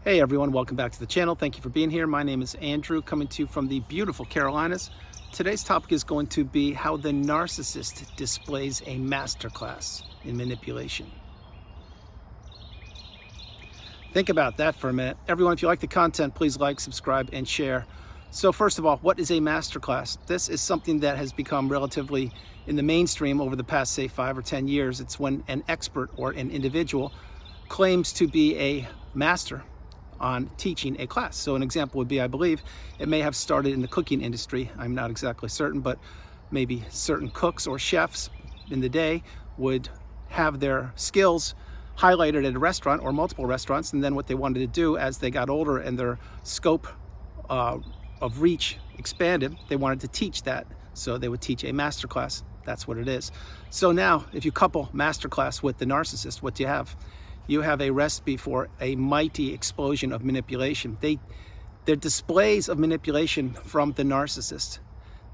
Hey everyone, welcome back to the channel. Thank you for being here. My name is Andrew, coming to you from the beautiful Carolinas. Today's topic is going to be how the narcissist displays a masterclass in manipulation. Think about that for a minute. Everyone, if you like the content, please like, subscribe, and share. So first of all, what is a masterclass? This is something that has become relatively in the mainstream over the past, say, 5 or 10 years. It's when an expert or an individual claims to be a master on teaching a class. So an example would be, I believe, it may have started in the cooking industry. I'm not exactly certain, but maybe certain cooks or chefs in the day would have their skills highlighted at a restaurant or multiple restaurants, and then what they wanted to do as they got older and their scope of reach expanded, they wanted to teach that. So they would teach a masterclass. That's what it is. So now, if you couple masterclass with the narcissist, what do you have? You have a recipe for a mighty explosion of manipulation. They're displays of manipulation from the narcissist.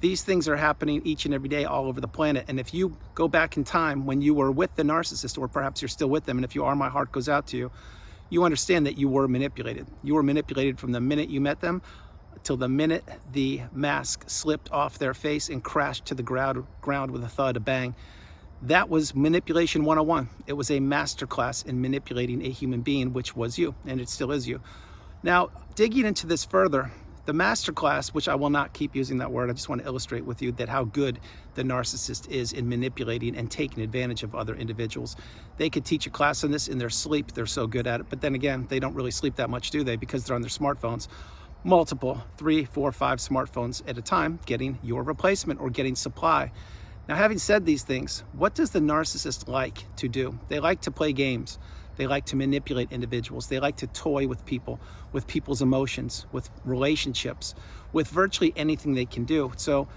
These things are happening each and every day all over the planet. And if you go back in time when you were with the narcissist, or perhaps you're still with them, and if you are, my heart goes out to you, you understand that you were manipulated. You were manipulated from the minute you met them till the minute the mask slipped off their face and crashed to the ground with a thud, a bang. That was manipulation 101. It was a masterclass in manipulating a human being, which was you, and it still is you. Now, digging into this further, the masterclass, which I will not keep using that word, I just want to illustrate with you that how good the narcissist is in manipulating and taking advantage of other individuals. They could teach a class on this in their sleep. They're so good at it. But then again, they don't really sleep that much, do they? Because they're on their smartphones. Multiple, 3, 4, 5 smartphones at a time, getting your replacement or getting supply. Now, having said these things, what does the narcissist like to do? They like to play games. They like to manipulate individuals. They like to toy with people, with people's emotions, with relationships, with virtually anything they can do. So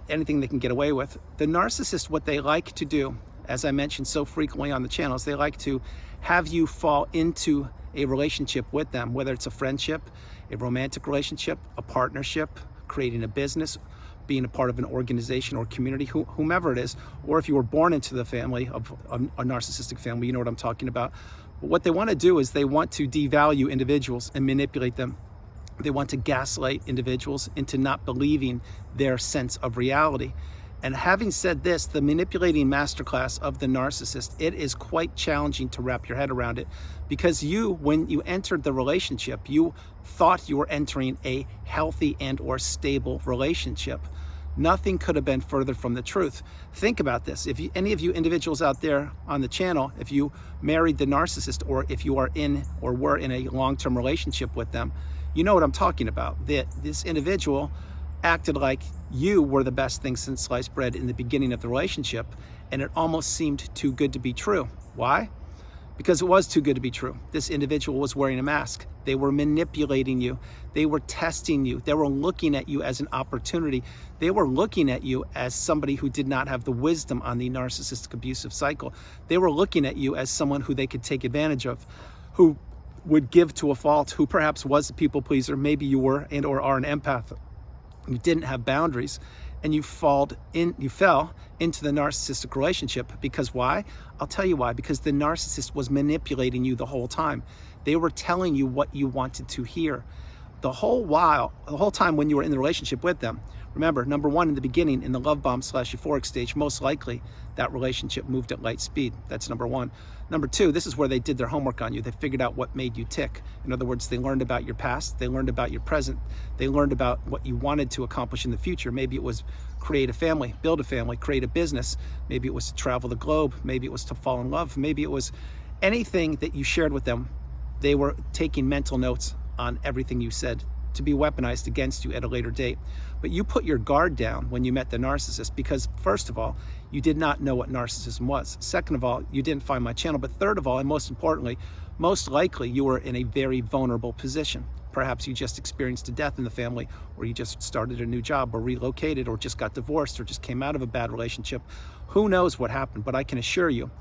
anything they can get away with. The narcissist, what they like to do, as I mentioned so frequently on the channels, they like to have you fall into a relationship with them, whether it's a friendship, a romantic relationship, a partnership, creating a business, being a part of an organization or community, whomever it is, or if you were born into the family of a narcissistic family, you know what I'm talking about. But what they want to do is they want to devalue individuals and manipulate them. They want to gaslight individuals into not believing their sense of reality. And having said this, the manipulating masterclass of the narcissist, it is quite challenging to wrap your head around it, because you, when you entered the relationship, you thought you were entering a healthy and or stable relationship. Nothing could have been further from the truth. Think about this. If any of you individuals out there on the channel, if you married the narcissist, or if you are in or were in a long-term relationship with them, you know what I'm talking about. That this individual acted like you were the best thing since sliced bread in the beginning of the relationship, and it almost seemed too good to be true. Why? Because it was too good to be true. This individual was wearing a mask. They were manipulating you. They were testing you. They were looking at you as an opportunity. They were looking at you as somebody who did not have the wisdom on the narcissistic abusive cycle. They were looking at you as someone who they could take advantage of, who would give to a fault, who perhaps was a people pleaser. Maybe you were and or are an empath. You didn't have boundaries, and you fell into the narcissistic relationship. Because why? I'll tell you why. Because the narcissist was manipulating you the whole time. They were telling you what you wanted to hear. The whole time when you were in the relationship with them. Remember, number one, in the beginning, in the love bomb / euphoric stage, most likely that relationship moved at light speed. That's number one. Number two, this is where they did their homework on you. They figured out what made you tick. In other words, they learned about your past. They learned about your present. They learned about what you wanted to accomplish in the future. Maybe it was create a family, build a family, create a business. Maybe it was to travel the globe. Maybe it was to fall in love. Maybe it was anything that you shared with them. They were taking mental notes on everything you said to be weaponized against you at a later date. But you put your guard down when you met the narcissist, because first of all, you did not know what narcissism was. Second of all, you didn't find my channel. But third of all, and most importantly, most likely you were in a very vulnerable position. Perhaps you just experienced a death in the family, or you just started a new job, or relocated, or just got divorced, or just came out of a bad relationship. Who knows what happened? But I can assure you,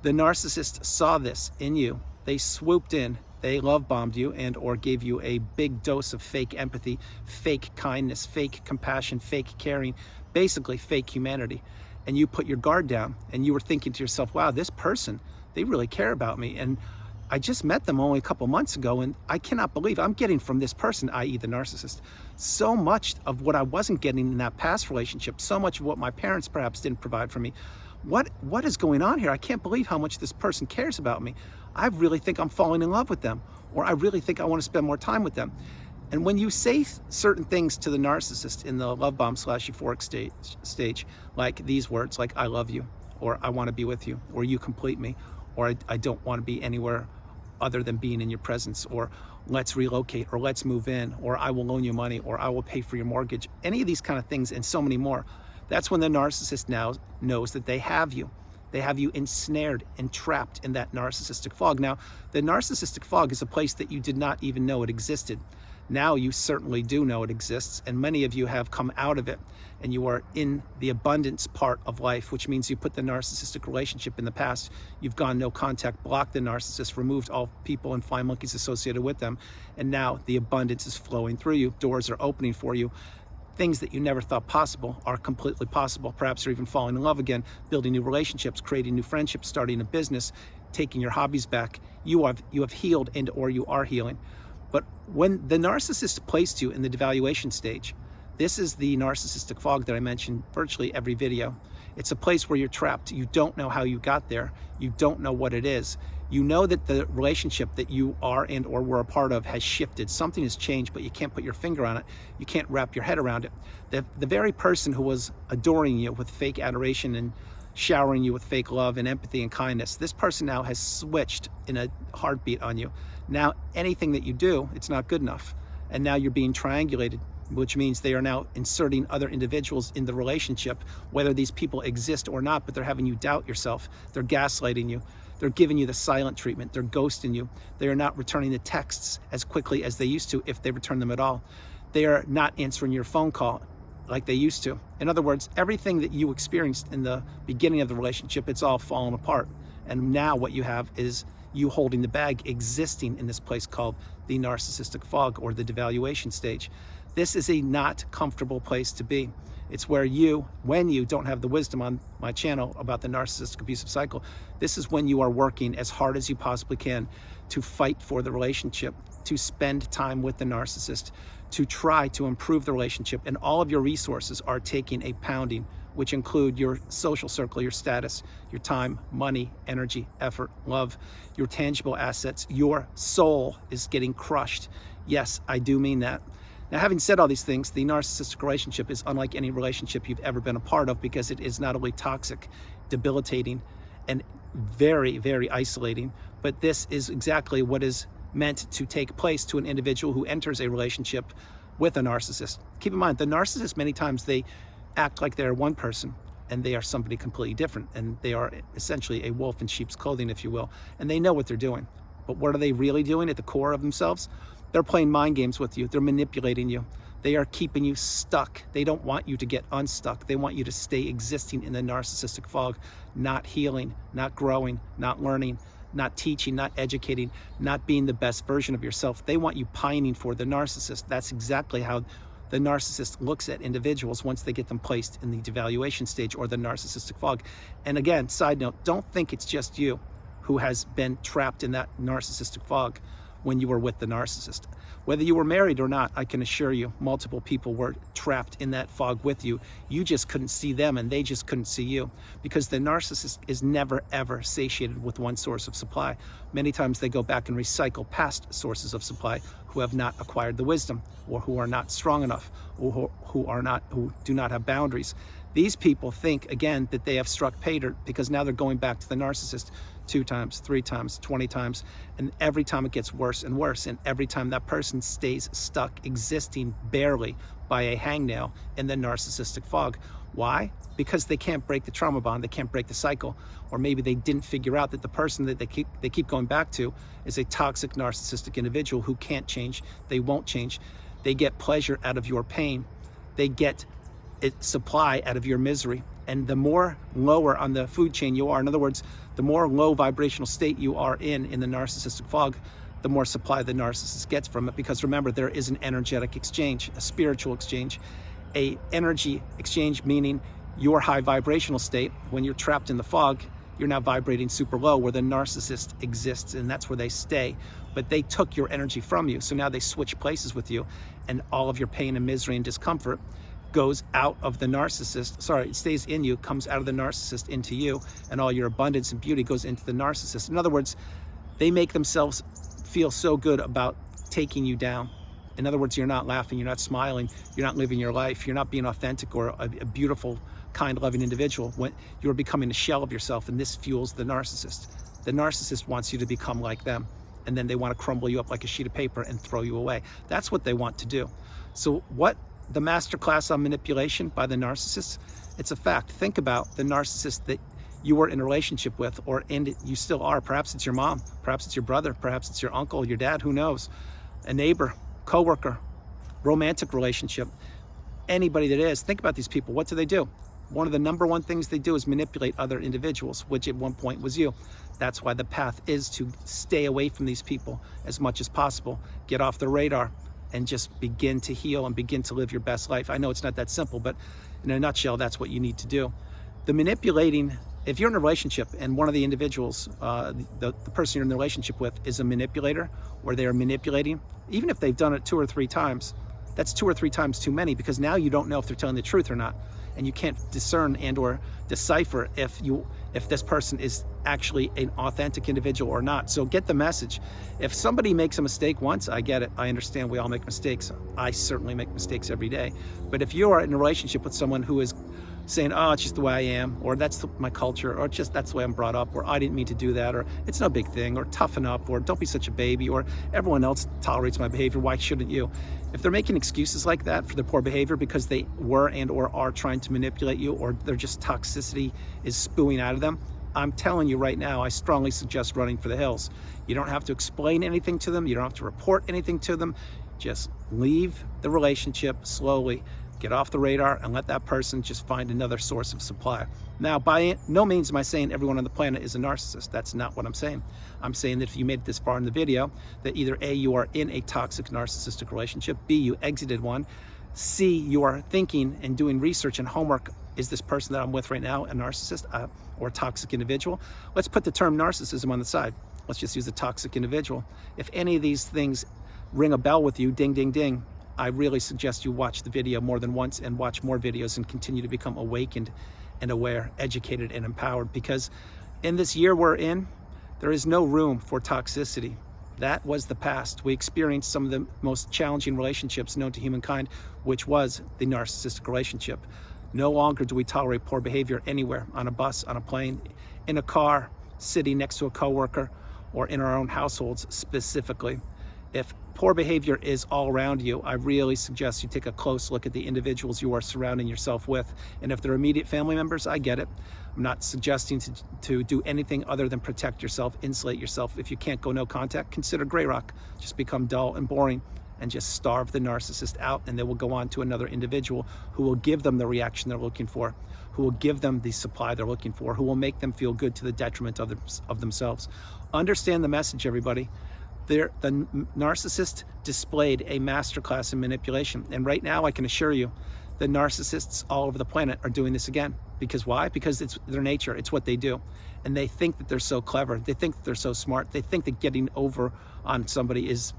the narcissist saw this in you. They swooped in. They love bombed you and or gave you a big dose of fake empathy, fake kindness, fake compassion, fake caring, basically fake humanity. And you put your guard down, and you were thinking to yourself, wow, this person, they really care about me. And I just met them only a couple months ago, and I cannot believe I'm getting from this person, i.e. the narcissist, so much of what I wasn't getting in that past relationship, so much of what my parents perhaps didn't provide for me. What is going on here? I can't believe how much this person cares about me. I really think I'm falling in love with them, or I really think I want to spend more time with them. And when you say certain things to the narcissist in the love bomb / euphoric stage, like these words, like I love you, or I want to be with you, or you complete me, or I don't want to be anywhere other than being in your presence, or let's relocate, or let's move in, or I will loan you money, or I will pay for your mortgage, any of these kind of things and so many more, that's when the narcissist now knows that they have you. They have you ensnared and trapped in that narcissistic fog. Now, the narcissistic fog is a place that you did not even know it existed. Now you certainly do know it exists, and many of you have come out of it, and you are in the abundance part of life, which means you put the narcissistic relationship in the past. You've gone no contact, blocked the narcissist, removed all people and flying monkeys associated with them, and now the abundance is flowing through you. Doors are opening for you. Things that you never thought possible are completely possible. Perhaps you're even falling in love again, building new relationships, creating new friendships, starting a business, taking your hobbies back. You have healed, and or you are healing. But when the narcissist placed you in the devaluation stage, this is the narcissistic fog that I mentioned virtually every video. It's a place where you're trapped. You don't know how you got there. You don't know what it is. You know that the relationship that you are and or were a part of has shifted. Something has changed, but you can't put your finger on it. You can't wrap your head around it. The very person who was adoring you with fake adoration and showering you with fake love and empathy and kindness, this person now has switched in a heartbeat on you. Now anything that you do, it's not good enough. And now you're being triangulated, which means they are now inserting other individuals in the relationship, whether these people exist or not, but they're having you doubt yourself. They're gaslighting you. They're giving you the silent treatment. They're ghosting you. They are not returning the texts as quickly as they used to, if they return them at all. They are not answering your phone call like they used to. In other words, everything that you experienced in the beginning of the relationship, it's all fallen apart. And now what you have is you holding the bag, existing in this place called the narcissistic fog, or the devaluation stage. This is a not comfortable place to be. It's where when you don't have the wisdom on my channel about the narcissistic abusive cycle, this is when you are working as hard as you possibly can to fight for the relationship, to spend time with the narcissist, to try to improve the relationship, and all of your resources are taking a pounding, which include your social circle, your status, your time, money, energy, effort, love, your tangible assets. Your soul is getting crushed. Yes, I do mean that. Now, having said all these things, the narcissistic relationship is unlike any relationship you've ever been a part of, because it is not only toxic, debilitating, and very, very isolating, but this is exactly what is meant to take place to an individual who enters a relationship with a narcissist. Keep in mind, the narcissist, many times they act like they're one person and they are somebody completely different, and they are essentially a wolf in sheep's clothing, if you will, and they know what they're doing. But what are they really doing at the core of themselves? They're playing mind games with you. They're manipulating you. They are keeping you stuck. They don't want you to get unstuck. They want you to stay existing in the narcissistic fog, not healing, not growing, not learning, not teaching, not educating, not being the best version of yourself. They want you pining for the narcissist. That's exactly how the narcissist looks at individuals once they get them placed in the devaluation stage, or the narcissistic fog. And again, side note, don't think it's just you who has been trapped in that narcissistic fog when you were with the narcissist. Whether you were married or not, I can assure you, multiple people were trapped in that fog with you. You just couldn't see them, and they just couldn't see you, because the narcissist is never, ever satiated with one source of supply. Many times they go back and recycle past sources of supply who have not acquired the wisdom, or who are not strong enough, or who do not have boundaries. These people think, again, that they have struck pay dirt, because now they're going back to the narcissist 2 times, 3 times, 20 times, and every time it gets worse and worse, and every time that person stays stuck, existing barely by a hangnail in the narcissistic fog. Why? Because they can't break the trauma bond, they can't break the cycle, or maybe they didn't figure out that the person that they keep going back to is a toxic narcissistic individual who can't change, they won't change. They get pleasure out of your pain, they get supply out of your misery. And the more lower on the food chain you are, in other words, the more low vibrational state you are in the narcissistic fog, the more supply the narcissist gets from it. Because remember, there is an energetic exchange, a spiritual exchange, a energy exchange, meaning your high vibrational state, when you're trapped in the fog, you're now vibrating super low where the narcissist exists, and that's where they stay. But they took your energy from you, so now they switch places with you, and all of your pain and misery and discomfort goes out of the narcissist. Sorry, it stays in you, comes out of the narcissist into you, and all your abundance and beauty goes into the narcissist. In other words, they make themselves feel so good about taking you down. In other words, you're not laughing, you're not smiling, you're not living your life, you're not being authentic or a beautiful, kind, loving individual. When you're becoming a shell of yourself, and this fuels the narcissist. The narcissist wants you to become like them, and then they want to crumble you up like a sheet of paper and throw you away. That's what they want to do. So what the masterclass on manipulation by the narcissist, it's a fact. Think about the narcissist that you were in a relationship with, and you still are. Perhaps it's your mom, perhaps it's your brother, perhaps it's your uncle, your dad, who knows, a neighbor, coworker, romantic relationship, anybody that is. Think about these people. What do? One of the number one things they do is manipulate other individuals, which at one point was you. That's why the path is to stay away from these people as much as possible. Get off the radar and just begin to heal and begin to live your best life. I know it's not that simple, but in a nutshell, that's what you need to do. The manipulating, if you're in a relationship and one of the individuals, the person you're in the relationship with is a manipulator, or they are manipulating, even if they've done it 2 or 3 times, that's 2 or 3 times too many, because now you don't know if they're telling the truth or not. And you can't discern and or decipher if this person is actually an authentic individual or not. So get the message. If somebody makes a mistake once, I get it. I understand we all make mistakes. I certainly make mistakes every day. But if you are in a relationship with someone who is saying, oh, it's just the way I am, or that's my culture, or just that's the way I'm brought up, or I didn't mean to do that, or it's no big thing, or toughen up, or don't be such a baby, or everyone else tolerates my behavior, why shouldn't you? If they're making excuses like that for their poor behavior because they were and or are trying to manipulate you, or they're just toxicity is spewing out of them, I'm telling you right now, I strongly suggest running for the hills. You don't have to explain anything to them. You don't have to report anything to them. Just leave the relationship slowly. Get off the radar and let that person just find another source of supply. Now, by no means am I saying everyone on the planet is a narcissist. That's not what I'm saying. I'm saying that if you made it this far in the video, that either A, you are in a toxic narcissistic relationship, B, you exited one, C, you are thinking and doing research and homework. Is this person that I'm with right now a narcissist or a toxic individual? Let's put the term narcissism on the side. Let's just use a toxic individual. If any of these things ring a bell with you, ding, ding, ding, I really suggest you watch the video more than once and watch more videos and continue to become awakened and aware, educated and empowered, because in this year we're in, there is no room for toxicity. That was the past. We experienced some of the most challenging relationships known to humankind, which was the narcissistic relationship. No longer do we tolerate poor behavior anywhere, on a bus, on a plane, in a car, sitting next to a coworker, or in our own households specifically. If poor behavior is all around you, I really suggest you take a close look at the individuals you are surrounding yourself with. And if they're immediate family members, I get it. I'm not suggesting to do anything other than protect yourself, insulate yourself. If you can't go no contact, consider gray rock. Just become dull and boring and just starve the narcissist out, and they will go on to another individual who will give them the reaction they're looking for, who will give them the supply they're looking for, who will make them feel good to the detriment of themselves. Understand the message, everybody. The narcissist displayed a masterclass in manipulation. And right now, I can assure you, the narcissists all over the planet are doing this again. Because why? Because it's their nature. It's what they do. And they think that they're so clever. They think that they're so smart. They think that getting over on somebody is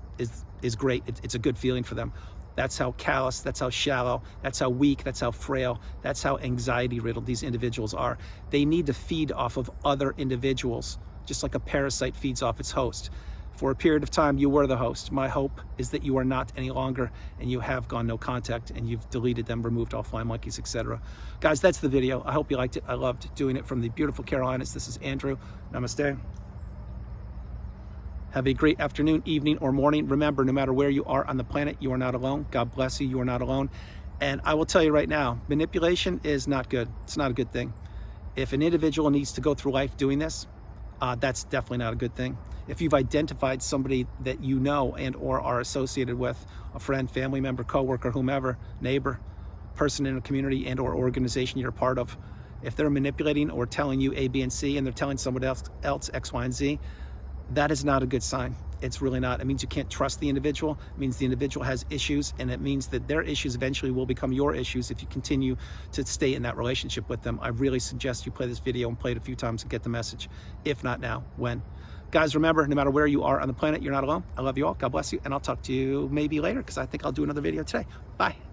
great. It's a good feeling for them. That's how callous, that's how shallow, that's how weak, that's how frail, that's how anxiety-riddled these individuals are. They need to feed off of other individuals, just like a parasite feeds off its host. For a period of time, you were the host. My hope is that you are not any longer, and you have gone no contact, and you've deleted them, removed all fly monkeys, etc. Guys, that's the video. I hope you liked it. I loved doing it from the beautiful Carolinas. This is Andrew. Namaste. Have a great afternoon, evening, or morning. Remember, no matter where you are on the planet, you are not alone. God bless you. You are not alone. And I will tell you right now, manipulation is not good. It's not a good thing. If an individual needs to go through life doing this, that's definitely not a good thing. If you've identified somebody that you know and or are associated with, a friend, family member, coworker, whomever, neighbor, person in a community and or organization you're a part of, if they're manipulating or telling you A, B, and C, and they're telling somebody else X, Y, and Z, that is not a good sign. It's really not. It means you can't trust the individual. It means the individual has issues, and it means that their issues eventually will become your issues if you continue to stay in that relationship with them. I really suggest you play this video and play it a few times and get the message. If not now, when? Guys, remember, no matter where you are on the planet, you're not alone. I love you all. God bless you. And I'll talk to you maybe later, because I think I'll do another video today. Bye.